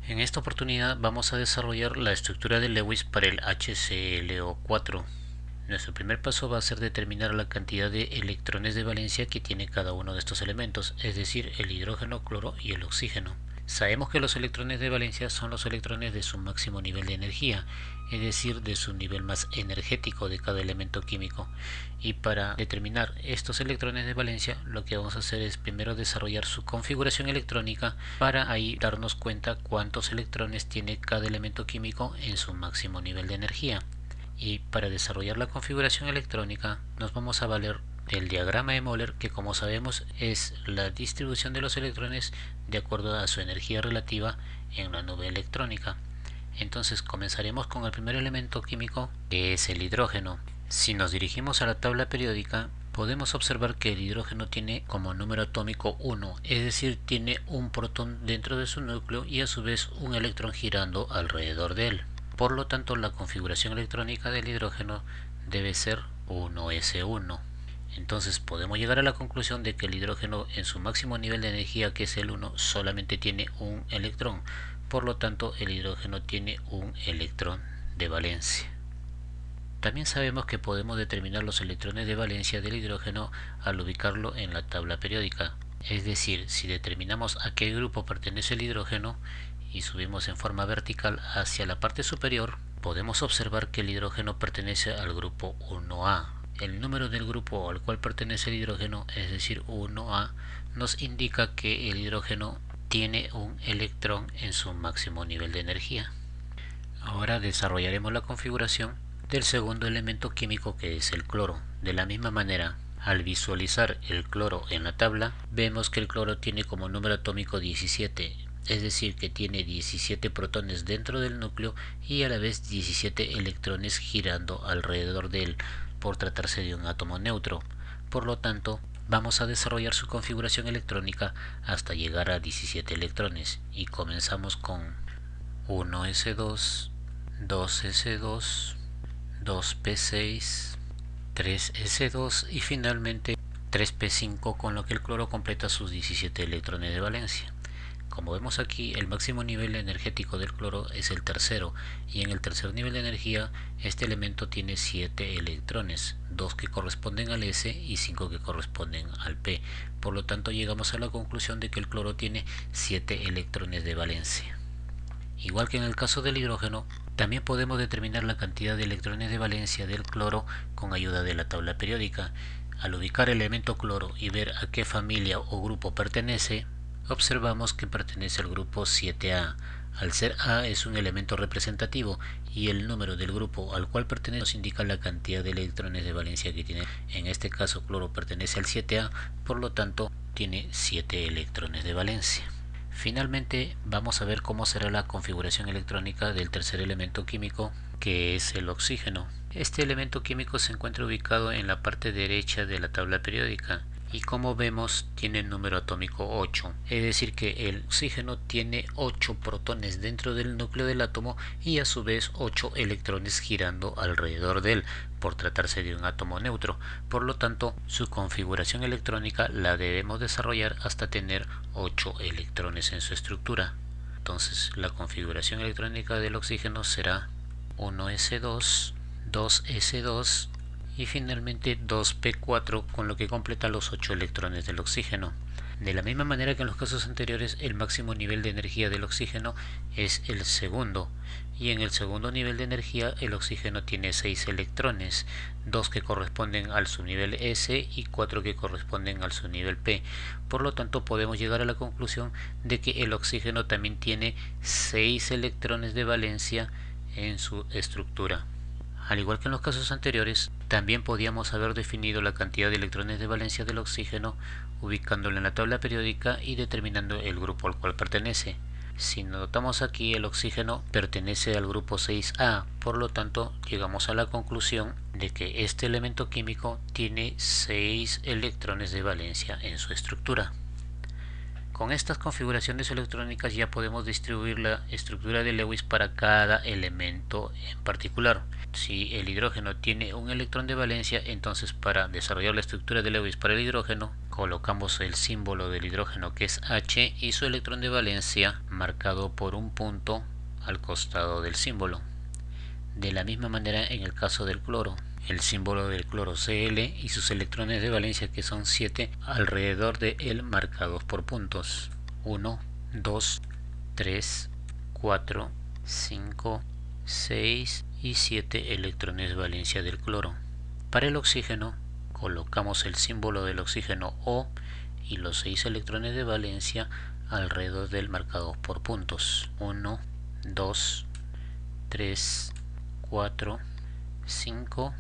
En esta oportunidad vamos a desarrollar la estructura de Lewis para el HClO4. Nuestro primer paso va a ser determinar la cantidad de electrones de valencia que tiene cada uno de estos elementos, es decir, el hidrógeno, cloro y el oxígeno. Sabemos que los electrones de valencia son los electrones de su máximo nivel de energía, es decir, de su nivel más energético de cada elemento químico. Y para determinar estos electrones de valencia, lo que vamos a hacer es primero desarrollar su configuración electrónica para ahí darnos cuenta cuántos electrones tiene cada elemento químico en su máximo nivel de energía. Y para desarrollar la configuración electrónica nos vamos a valer del diagrama de Moller, que como sabemos es la distribución de los electrones de acuerdo a su energía relativa en la nube electrónica. Entonces comenzaremos con el primer elemento químico, que es el hidrógeno. Si nos dirigimos a la tabla periódica, podemos observar que el hidrógeno tiene como número atómico 1, es decir, tiene un protón dentro de su núcleo y a su vez un electrón girando alrededor de él. Por lo tanto, la configuración electrónica del hidrógeno debe ser 1s1. Entonces podemos llegar a la conclusión de que el hidrógeno en su máximo nivel de energía, que es el 1, solamente tiene un electrón. Por lo tanto, el hidrógeno tiene un electrón de valencia. También sabemos que podemos determinar los electrones de valencia del hidrógeno al ubicarlo en la tabla periódica. Es decir, si determinamos a qué grupo pertenece el hidrógeno y subimos en forma vertical hacia la parte superior, podemos observar que el hidrógeno pertenece al grupo 1A. El número del grupo al cual pertenece el hidrógeno, es decir 1A, nos indica que el hidrógeno tiene un electrón en su máximo nivel de energía. Ahora desarrollaremos la configuración del segundo elemento químico, que es el cloro. De la misma manera, al visualizar el cloro en la tabla, vemos que el cloro tiene como número atómico 17, es decir, que tiene 17 protones dentro del núcleo y a la vez 17 electrones girando alrededor de él, por tratarse de un átomo neutro. Por lo tanto, vamos a desarrollar su configuración electrónica hasta llegar a 17 electrones y comenzamos con 1s2, 2s2, 2p6, 3s2 y finalmente 3p5, con lo que el cloro completa sus 17 electrones de valencia. Como vemos aquí, el máximo nivel energético del cloro es el tercero, y en el tercer nivel de energía este elemento tiene 7 electrones, 2 que corresponden al S y 5 que corresponden al P. Por lo tanto, llegamos a la conclusión de que el cloro tiene 7 electrones de valencia. Igual que en el caso del hidrógeno, también podemos determinar la cantidad de electrones de valencia del cloro con ayuda de la tabla periódica. Al ubicar el elemento cloro y ver a qué familia o grupo pertenece, observamos que pertenece al grupo 7A. Al ser A es un elemento representativo y el número del grupo al cual pertenece nos indica la cantidad de electrones de valencia que tiene. En este caso, cloro pertenece al 7A, por lo tanto tiene 7 electrones de valencia. Finalmente vamos a ver cómo será la configuración electrónica del tercer elemento químico, que es el oxígeno. Este elemento químico se encuentra ubicado en la parte derecha de la tabla periódica y, como vemos, tiene el número atómico 8, es decir que el oxígeno tiene 8 protones dentro del núcleo del átomo y a su vez 8 electrones girando alrededor de él, por tratarse de un átomo neutro. Por lo tanto, su configuración electrónica la debemos desarrollar hasta tener 8 electrones en su estructura. Entonces, la configuración electrónica del oxígeno será 1s2, 2s2 y finalmente 2p4, con lo que completa los 8 electrones del oxígeno. De la misma manera que en los casos anteriores, el máximo nivel de energía del oxígeno es el segundo, y en el segundo nivel de energía el oxígeno tiene 6 electrones, 2 que corresponden al subnivel S y 4 que corresponden al subnivel P. Por lo tanto, podemos llegar a la conclusión de que el oxígeno también tiene 6 electrones de valencia en su estructura. Al igual que en los casos anteriores, también podíamos haber definido la cantidad de electrones de valencia del oxígeno ubicándolo en la tabla periódica y determinando el grupo al cual pertenece. Si notamos aquí, el oxígeno pertenece al grupo 6A, por lo tanto llegamos a la conclusión de que este elemento químico tiene 6 electrones de valencia en su estructura. Con estas configuraciones electrónicas ya podemos distribuir la estructura de Lewis para cada elemento en particular. Si el hidrógeno tiene un electrón de valencia, entonces para desarrollar la estructura de Lewis para el hidrógeno, colocamos el símbolo del hidrógeno, que es H, y su electrón de valencia marcado por un punto al costado del símbolo. De la misma manera en el caso del cloro, el símbolo del cloro Cl y sus electrones de valencia, que son 7, alrededor de él marcados por puntos: 1, 2, 3, 4, 5, 6 y 7 electrones de valencia del cloro. Para el oxígeno colocamos el símbolo del oxígeno O y los 6 electrones de valencia alrededor del marcados por puntos: 1, 2, 3, 4, 5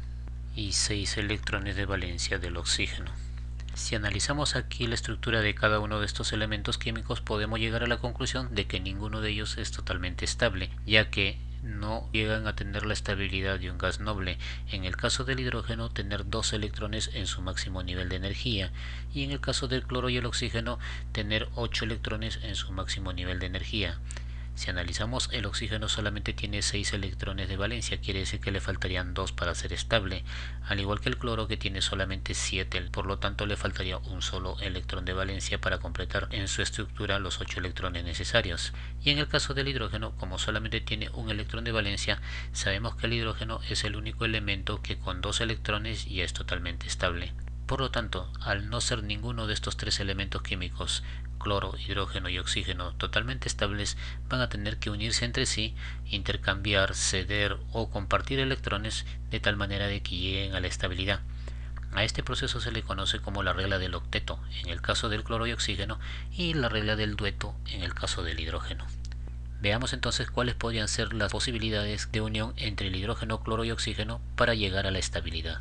y 6 electrones de valencia del oxígeno. Si analizamos aquí la estructura de cada uno de estos elementos químicos, podemos llegar a la conclusión de que ninguno de ellos es totalmente estable, ya que no llegan a tener la estabilidad de un gas noble. En el caso del hidrógeno, tener 2 electrones en su máximo nivel de energía, y en el caso del cloro y el oxígeno, tener 8 electrones en su máximo nivel de energía. Si analizamos, el oxígeno solamente tiene 6 electrones de valencia, quiere decir que le faltarían 2 para ser estable, al igual que el cloro, que tiene solamente 7, por lo tanto le faltaría un solo electrón de valencia para completar en su estructura los 8 electrones necesarios. Y en el caso del hidrógeno, como solamente tiene un electrón de valencia, sabemos que el hidrógeno es el único elemento que con 2 electrones ya es totalmente estable. Por lo tanto, al no ser ninguno de estos 3 elementos químicos, cloro, hidrógeno y oxígeno, totalmente estables, van a tener que unirse entre sí, intercambiar, ceder o compartir electrones de tal manera de que lleguen a la estabilidad. A este proceso se le conoce como la regla del octeto en el caso del cloro y oxígeno, y la regla del dueto en el caso del hidrógeno. Veamos entonces cuáles podrían ser las posibilidades de unión entre el hidrógeno, cloro y oxígeno para llegar a la estabilidad.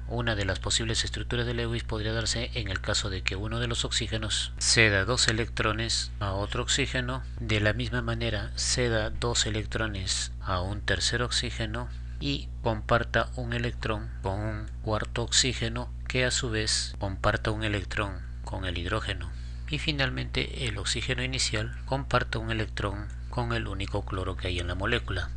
Una de las posibles estructuras de Lewis podría darse en el caso de que uno de los oxígenos ceda 2 electrones a otro oxígeno, de la misma manera ceda 2 electrones a un tercer oxígeno y comparta un electrón con un cuarto oxígeno, que a su vez comparta un electrón con el hidrógeno, y finalmente el oxígeno inicial comparta un electrón con el único cloro que hay en la molécula.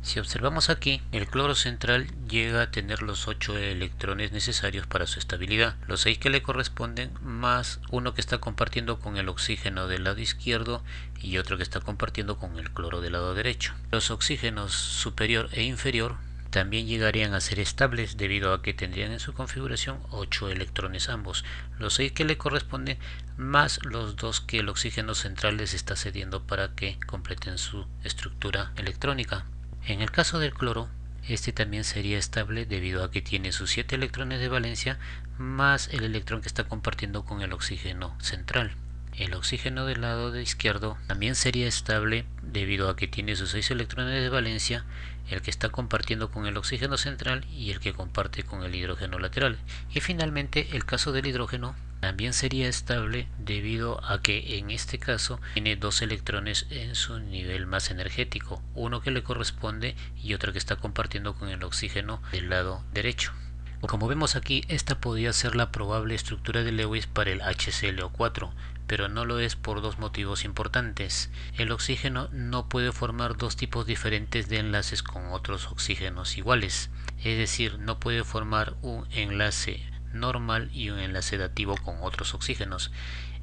Si observamos aquí, el cloro central llega a tener los 8 electrones necesarios para su estabilidad, los 6 que le corresponden más uno que está compartiendo con el oxígeno del lado izquierdo y otro que está compartiendo con el cloro del lado derecho. Los oxígenos superior e inferior también llegarían a ser estables debido a que tendrían en su configuración 8 electrones ambos, los 6 que le corresponden más los 2 que el oxígeno central les está cediendo para que completen su estructura electrónica. En el caso del cloro, este también sería estable debido a que tiene sus 7 electrones de valencia más el electrón que está compartiendo con el oxígeno central. El oxígeno del lado izquierdo también sería estable debido a que tiene sus 6 electrones de valencia, el que está compartiendo con el oxígeno central y el que comparte con el hidrógeno lateral. Y finalmente, el caso del hidrógeno también sería estable debido a que en este caso tiene 2 electrones en su nivel más energético, uno que le corresponde y otro que está compartiendo con el oxígeno del lado derecho. Como vemos aquí, esta podría ser la probable estructura de Lewis para el HClO4, pero no lo es por 2 motivos importantes. El oxígeno no puede formar 2 tipos diferentes de enlaces con otros oxígenos iguales, es decir, no puede formar un enlace normal y un enlace dativo con otros oxígenos.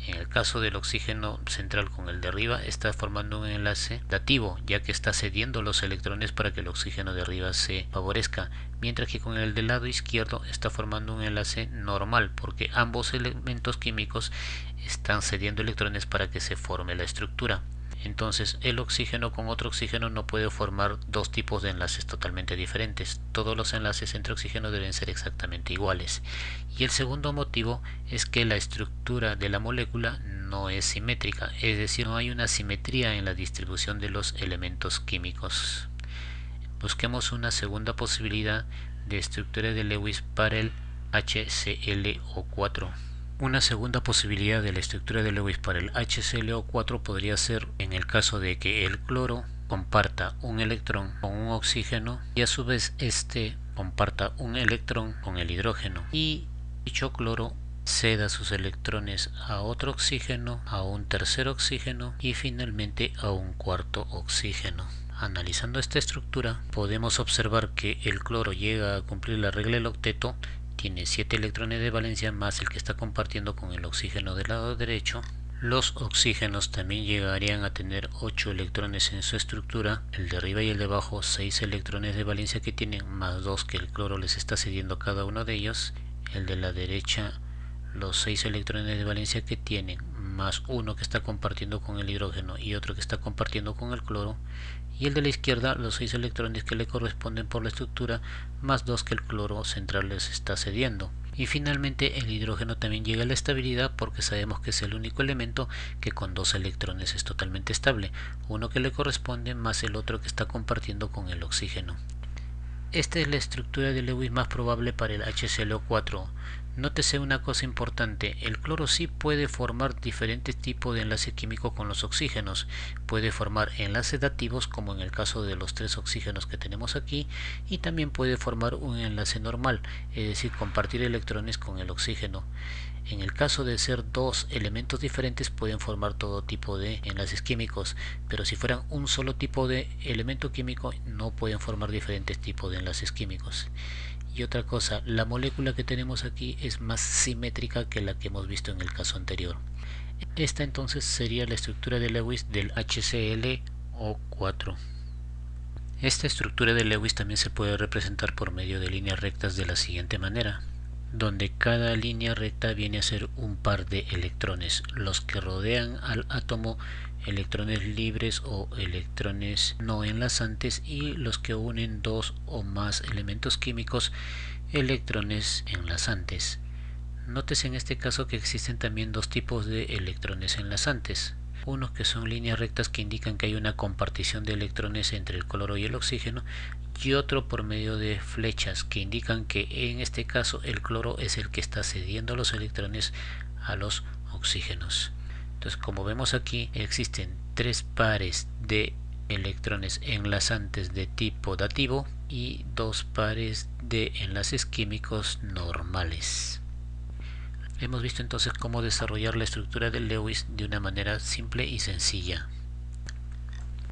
En el caso del oxígeno central con el de arriba, está formando un enlace dativo, ya que está cediendo los electrones para que el oxígeno de arriba se favorezca, mientras que con el del lado izquierdo está formando un enlace normal, porque ambos elementos químicos están cediendo electrones para que se forme la estructura. Entonces, el oxígeno con otro oxígeno no puede formar 2 tipos de enlaces totalmente diferentes. Todos los enlaces entre oxígenos deben ser exactamente iguales. Y el segundo motivo es que la estructura de la molécula no es simétrica, es decir, no hay una simetría en la distribución de los elementos químicos. Busquemos una segunda posibilidad de estructura de Lewis para el HClO4. Una segunda posibilidad de la estructura de Lewis para el HClO4 podría ser en el caso de que el cloro comparta un electrón con un oxígeno y a su vez este comparta un electrón con el hidrógeno, y dicho cloro ceda sus electrones a otro oxígeno, a un tercer oxígeno y finalmente a un cuarto oxígeno. Analizando esta estructura, podemos observar que el cloro llega a cumplir la regla del octeto, tiene 7 electrones de valencia más el que está compartiendo con el oxígeno del lado derecho. Los oxígenos también llegarían a tener 8 electrones en su estructura, el de arriba y el de abajo 6 electrones de valencia que tienen, más 2 que el cloro les está cediendo a cada uno de ellos, el de la derecha los 6 electrones de valencia que tienen, más uno que está compartiendo con el hidrógeno y otro que está compartiendo con el cloro, y el de la izquierda los 6 electrones que le corresponden por la estructura, más 2 que el cloro central les está cediendo. Y finalmente el hidrógeno también llega a la estabilidad porque sabemos que es el único elemento que con 2 electrones es totalmente estable, uno que le corresponde más el otro que está compartiendo con el oxígeno. Esta es la estructura de Lewis más probable para el HClO4. Nótese una cosa importante, el cloro sí puede formar diferentes tipos de enlace químico con los oxígenos, puede formar enlaces dativos como en el caso de los 3 oxígenos que tenemos aquí, y también puede formar un enlace normal, es decir, compartir electrones con el oxígeno. En el caso de ser dos elementos diferentes pueden formar todo tipo de enlaces químicos, pero si fueran un solo tipo de elemento químico no pueden formar diferentes tipos de enlaces químicos. Y otra cosa, la molécula que tenemos aquí es más simétrica que la que hemos visto en el caso anterior. Esta entonces sería la estructura de Lewis del HClO4. Esta estructura de Lewis también se puede representar por medio de líneas rectas de la siguiente manera, donde cada línea recta viene a ser un par de electrones, los que rodean al átomo, electrones libres o electrones no enlazantes, y los que unen dos o más elementos químicos, electrones enlazantes. Nótese en este caso que existen también dos tipos de electrones enlazantes, unos que son líneas rectas que indican que hay una compartición de electrones entre el cloro y el oxígeno, y otro por medio de flechas que indican que en este caso el cloro es el que está cediendo los electrones a los oxígenos. Entonces, como vemos aquí, existen 3 pares de electrones enlazantes de tipo dativo y 2 pares de enlaces químicos normales. Hemos visto entonces cómo desarrollar la estructura de Lewis de una manera simple y sencilla.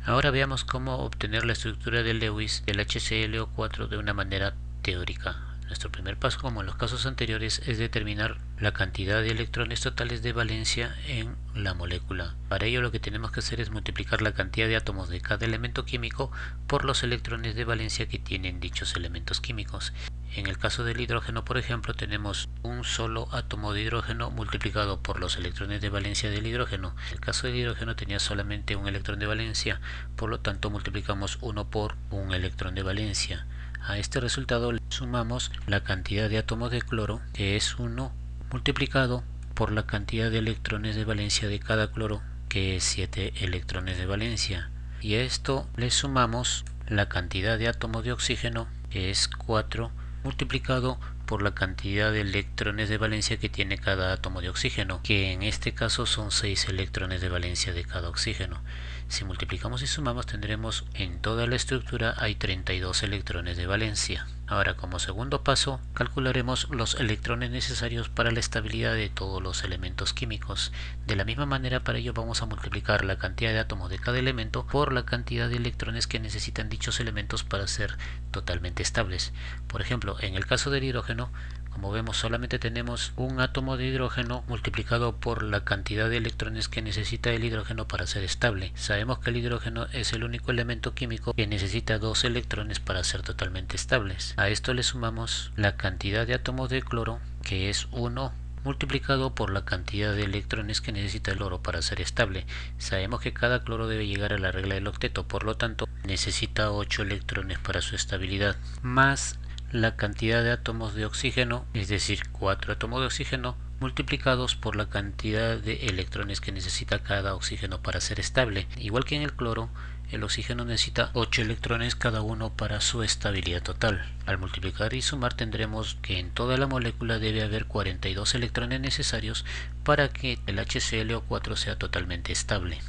Ahora veamos cómo obtener la estructura de Lewis del HClO4 de una manera teórica. Nuestro primer paso, como en los casos anteriores, es determinar la cantidad de electrones totales de valencia en la molécula. Para ello lo que tenemos que hacer es multiplicar la cantidad de átomos de cada elemento químico por los electrones de valencia que tienen dichos elementos químicos. En el caso del hidrógeno, por ejemplo, tenemos un solo átomo de hidrógeno multiplicado por los electrones de valencia del hidrógeno. En el caso del hidrógeno tenía solamente un electrón de valencia, por lo tanto multiplicamos 1 por un electrón de valencia. A este resultado le sumamos la cantidad de átomos de cloro, que es 1 multiplicado por la cantidad de electrones de valencia de cada cloro, que es 7 electrones de valencia. Y a esto le sumamos la cantidad de átomos de oxígeno, que es 4 multiplicado por la cantidad de electrones de valencia que tiene cada átomo de oxígeno, que en este caso son 6 electrones de valencia de cada oxígeno. Si multiplicamos y sumamos tendremos en toda la estructura hay 32 electrones de valencia. Ahora, como segundo paso, calcularemos los electrones necesarios para la estabilidad de todos los elementos químicos. De la misma manera, para ello vamos a multiplicar la cantidad de átomos de cada elemento por la cantidad de electrones que necesitan dichos elementos para ser totalmente estables. Por ejemplo, en el caso del hidrógeno, como vemos, solamente tenemos un átomo de hidrógeno multiplicado por la cantidad de electrones que necesita el hidrógeno para ser estable. Sabemos que el hidrógeno es el único elemento químico que necesita 2 electrones para ser totalmente estables. A esto le sumamos la cantidad de átomos de cloro, que es 1 multiplicado por la cantidad de electrones que necesita el oro para ser estable. Sabemos que cada cloro debe llegar a la regla del octeto, por lo tanto necesita 8 electrones para su estabilidad, más la cantidad de átomos de oxígeno, es decir, 4 átomos de oxígeno multiplicados por la cantidad de electrones que necesita cada oxígeno para ser estable. Igual que en el cloro, el oxígeno necesita 8 electrones cada uno para su estabilidad total. Al multiplicar y sumar tendremos que en toda la molécula debe haber 42 electrones necesarios para que el HClO4 sea totalmente estable.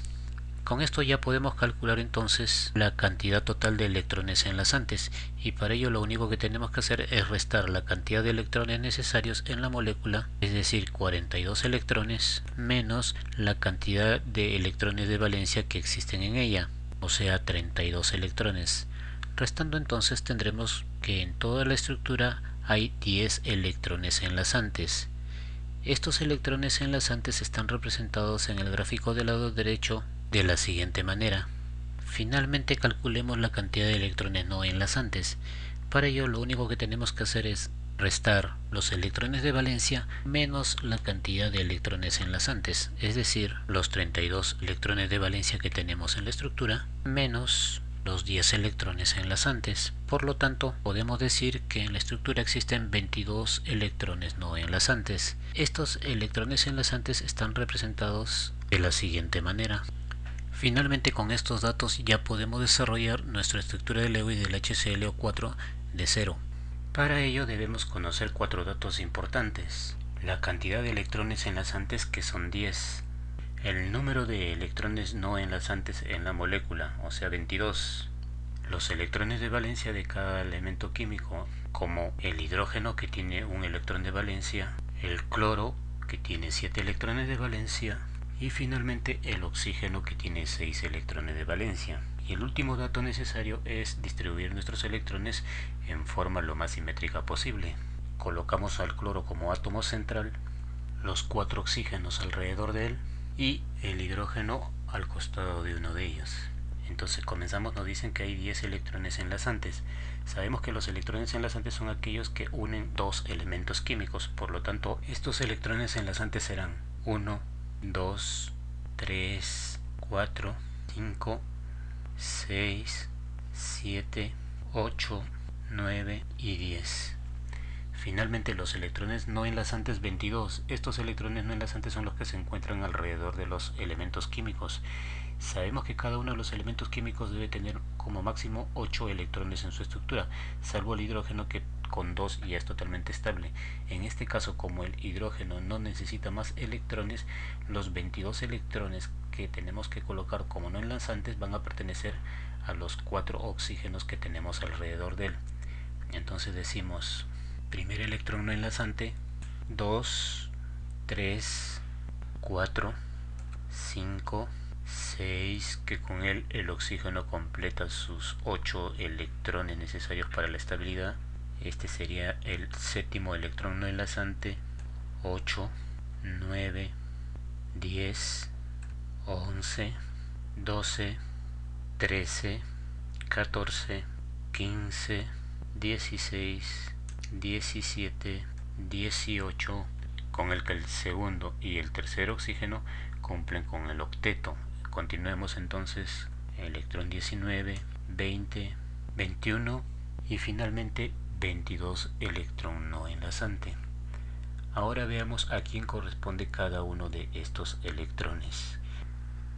Con esto ya podemos calcular entonces la cantidad total de electrones enlazantes, y para ello lo único que tenemos que hacer es restar la cantidad de electrones necesarios en la molécula, es decir 42 electrones menos la cantidad de electrones de valencia que existen en ella, o sea 32 electrones. Restando entonces tendremos que en toda la estructura hay 10 electrones enlazantes. Estos electrones enlazantes están representados en el gráfico del lado derecho de la siguiente manera. Finalmente calculemos la cantidad de electrones no enlazantes. Para ello lo único que tenemos que hacer es restar los electrones de valencia menos la cantidad de electrones enlazantes, es decir, los 32 electrones de valencia que tenemos en la estructura menos los 10 electrones enlazantes. Por lo tanto, podemos decir que en la estructura existen 22 electrones no enlazantes. Estos electrones enlazantes están representados de la siguiente manera. Finalmente, con estos datos ya podemos desarrollar nuestra estructura de Lewis del HClO4 de cero. Para ello debemos conocer 4 datos importantes: la cantidad de electrones enlazantes, que son 10, el número de electrones no enlazantes en la molécula, o sea 22, los electrones de valencia de cada elemento químico, como el hidrógeno, que tiene un electrón de valencia, el cloro, que tiene 7 electrones de valencia, y finalmente el oxígeno, que tiene 6 electrones de valencia. Y el último dato necesario es distribuir nuestros electrones en forma lo más simétrica posible. Colocamos al cloro como átomo central, los 4 oxígenos alrededor de él y el hidrógeno al costado de uno de ellos. Entonces comenzamos, nos dicen que hay 10 electrones enlazantes. Sabemos que los electrones enlazantes son aquellos que unen dos elementos químicos, por lo tanto estos electrones enlazantes serán 1, 2, 3, 4, 5, 6, 7, 8, 9 y 10. Finalmente los electrones no enlazantes 22. Estos electrones no enlazantes son los que se encuentran alrededor de los elementos químicos. Sabemos que cada uno de los elementos químicos debe tener como máximo 8 electrones en su estructura, salvo el hidrógeno, que con 2 ya es totalmente estable. En este caso, como el hidrógeno no necesita más electrones, los 22 electrones que tenemos que colocar como no enlazantes van a pertenecer a los 4 oxígenos que tenemos alrededor de él. Entonces decimos: primer electrón no enlazante, 2, 3, 4, 5, 6, que con él el oxígeno completa sus 8 electrones necesarios para la estabilidad. Este sería el séptimo electrón no enlazante, 8, 9, 10, 11, 12, 13, 14, 15, 16, 17, 18, con el que el segundo y el tercer oxígeno cumplen con el octeto. Continuemos entonces: electrón 19, 20, 21 y finalmente 22 electrón no enlazante. Ahora veamos a quién corresponde cada uno de estos electrones.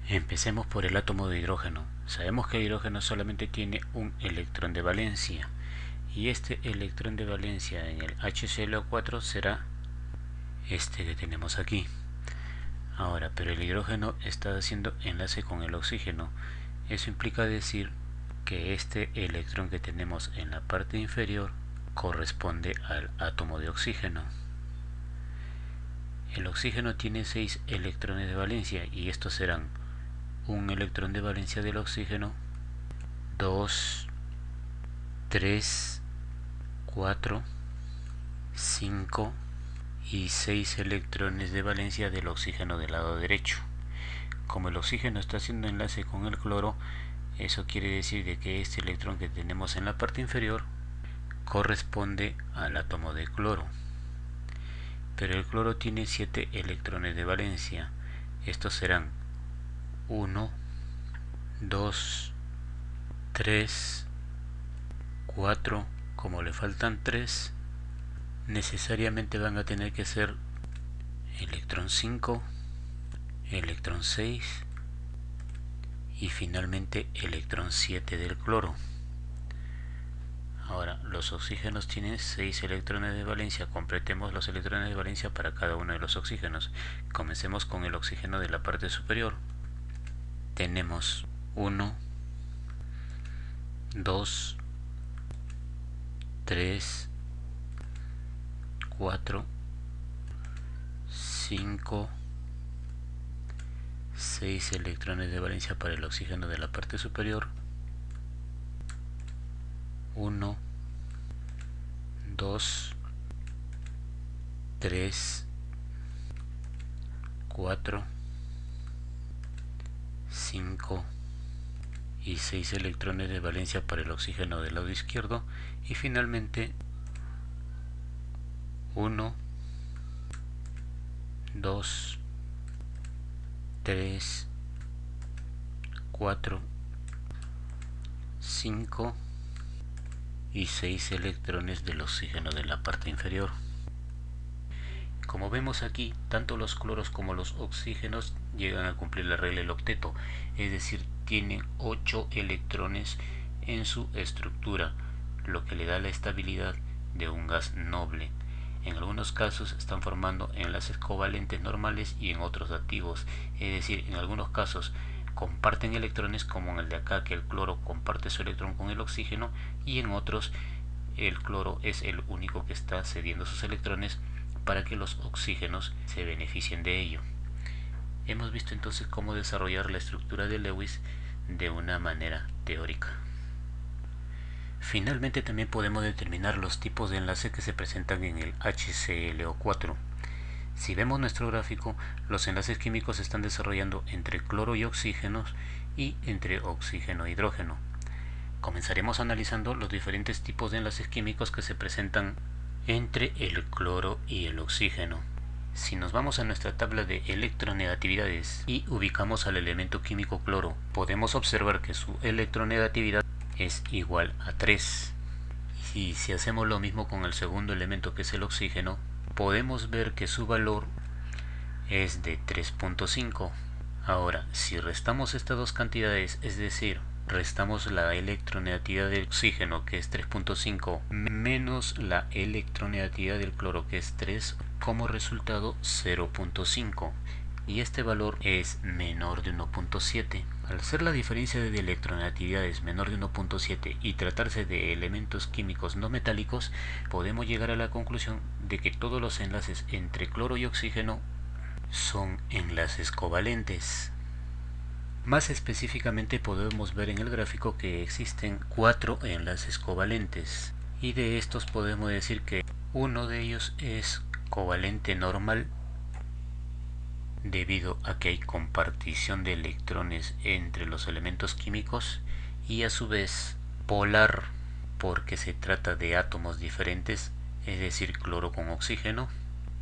Empecemos por el átomo de hidrógeno. Sabemos que el hidrógeno solamente tiene un electrón de valencia, y este electrón de valencia en el HClO4 será este que tenemos aquí. Ahora, pero el hidrógeno está haciendo enlace con el oxígeno. Eso implica decir que este electrón que tenemos en la parte inferior corresponde al átomo de oxígeno. El oxígeno tiene 6 electrones de valencia, y estos serán un electrón de valencia del oxígeno, 2, 3, 4, 5 y 6 electrones de valencia del oxígeno del lado derecho. Como el oxígeno está haciendo enlace con el cloro, eso quiere decir de que este electrón que tenemos en la parte inferior corresponde al átomo de cloro. Pero el cloro tiene 7 electrones de valencia. Estos serán 1, 2, 3, 4, como le faltan 3, necesariamente van a tener que ser electrón 5, electrón 6 y finalmente electrón 7 del cloro. Ahora, los oxígenos tienen 6 electrones de valencia. Completemos los electrones de valencia para cada uno de los oxígenos. Comencemos con el oxígeno de la parte superior. tenemos 1, 2, 3, 4, 5, 6 electrones de valencia para el oxígeno de la parte superior. 1, 2, 3, 4, 5 y 6 electrones de valencia para el oxígeno del lado izquierdo. Y finalmente 1, 2, 3, 4, 5 y 6 electrones del oxígeno de la parte inferior. Como vemos aquí, tanto los cloros como los oxígenos llegan a cumplir la regla del octeto, es decir, tienen 8 electrones en su estructura, lo que le da la estabilidad de un gas noble. En algunos casos están formando enlaces covalentes normales y en otros dativos, es decir, en algunos casos comparten electrones, como en el de acá, que el cloro comparte su electrón con el oxígeno, y en otros el cloro es el único que está cediendo sus electrones para que los oxígenos se beneficien de ello. Hemos visto entonces cómo desarrollar la estructura de Lewis de una manera teórica. Finalmente también podemos determinar los tipos de enlace que se presentan en el HClO4. Si vemos nuestro gráfico, los enlaces químicos se están desarrollando entre cloro y oxígenos y entre oxígeno e hidrógeno. Comenzaremos analizando los diferentes tipos de enlaces químicos que se presentan entre el cloro y el oxígeno. Si nos vamos a nuestra tabla de electronegatividades y ubicamos al elemento químico cloro, podemos observar que su electronegatividad es igual a 3. Y si hacemos lo mismo con el segundo elemento, que es el oxígeno, podemos ver que su valor es de 3.5. Ahora, si restamos estas dos cantidades, es decir, restamos la electronegatividad del oxígeno, que es 3.5, menos la electronegatividad del cloro, que es 3, como resultado 0.5, y este valor es menor de 1.7. Al ser la diferencia de electronegatividades menor de 1.7 y tratarse de elementos químicos no metálicos, podemos llegar a la conclusión de que todos los enlaces entre cloro y oxígeno son enlaces covalentes. Más específicamente podemos ver en el gráfico que existen 4 enlaces covalentes, y de estos podemos decir que uno de ellos es covalente normal, debido a que hay compartición de electrones entre los elementos químicos, y a su vez polar, porque se trata de átomos diferentes, es decir, cloro con oxígeno.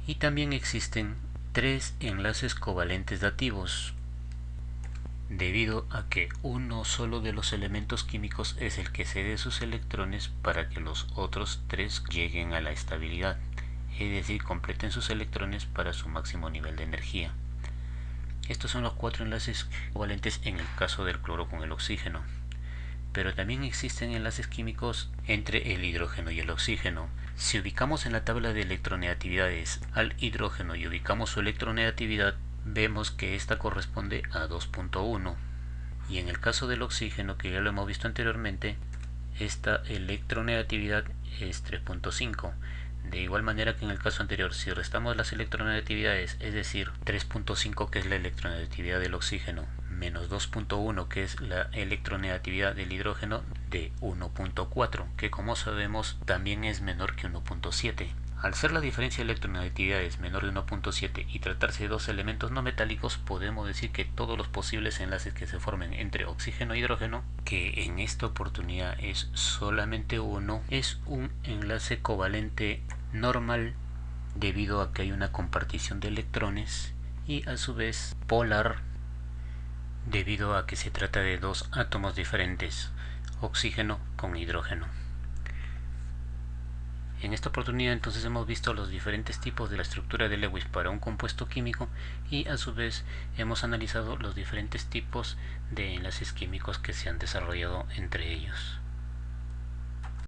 Y también existen 3 enlaces covalentes dativos, debido a que uno solo de los elementos químicos es el que cede sus electrones para que los otros 3 lleguen a la estabilidad, es decir, completen sus electrones para su máximo nivel de energía. Estos son los 4 enlaces covalentes en el caso del cloro con el oxígeno. Pero también existen enlaces químicos entre el hidrógeno y el oxígeno. Si ubicamos en la tabla de electronegatividades al hidrógeno y ubicamos su electronegatividad, vemos que esta corresponde a 2.1, y en el caso del oxígeno, que ya lo hemos visto anteriormente, esta electronegatividad es 3.5. De igual manera que en el caso anterior, si restamos las electronegatividades, es decir, 3.5, que es la electronegatividad del oxígeno, menos 2.1, que es la electronegatividad del hidrógeno, de 1.4, que como sabemos también es menor que 1.7. Al ser la diferencia de electronegatividades menor de 1.7 y tratarse de dos elementos no metálicos, podemos decir que todos los posibles enlaces que se formen entre oxígeno e hidrógeno, que en esta oportunidad es solamente uno, es un enlace covalente normal, debido a que hay una compartición de electrones, y a su vez polar, debido a que se trata de dos átomos diferentes, oxígeno con hidrógeno. En esta oportunidad entonces hemos visto los diferentes tipos de la estructura de Lewis para un compuesto químico, y a su vez hemos analizado los diferentes tipos de enlaces químicos que se han desarrollado entre ellos.